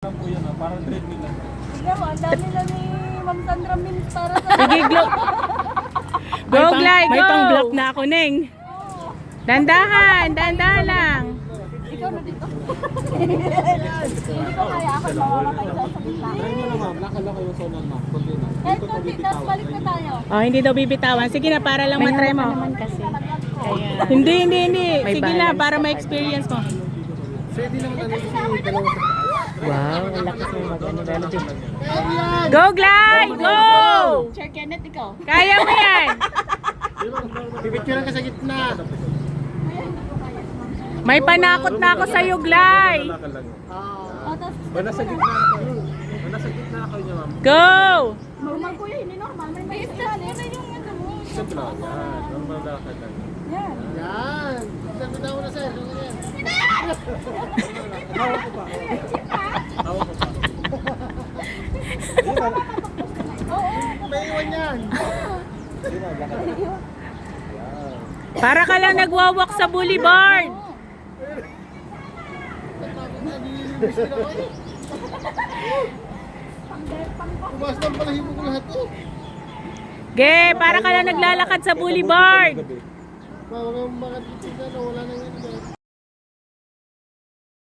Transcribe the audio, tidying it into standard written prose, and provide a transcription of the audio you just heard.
Po yan, parang treadmill lang. Tignan mo, ang dami na ni Ma'am Sandra Mins para sa... Sige, go, Glay, go! May pang-block na ako, Neng. Dandahan lang. Ikaw na dito. Hindi ko kaya ako mawawakay sa gitna. Try nyo na ma'am, lakad lang kayo sa unan ma'am. Kunti na. Kahit konti, tapos balik na tayo. Oh, hindi daw bibitawan. Sige na, para lang matry mo. naman kasi. Kaya, Hindi. May Sige na, balance para ka ma-experience mo. Pwede naman ano yung dalawa. wow, ang lakas mo mag-ano. Lalo din. Go, Glay! Go! Sir Kenneth, ikaw. Kaya mo yan! Pipicturean ka sa gitna. May panakot na ako sa'yo, Glay! Lakad lang. Oh, tapos... Nasa gitna na kayo. Nasa gitna na kayo niya ma'am. Go! Normal kuya, hindi normal. May step na yung ano mo. Simple lang. Yan. Normal lakad lang. Yan. Yan. Sabi na sir. Yan. Hawak ko pa. Hawak ko pa. May iwan yan. Para ka lang nagwawak sa boulevard. Umas lang pala hipo ko lahat to. Ge, para ka lang naglalakad sa boulevard. Mga dito na wala nang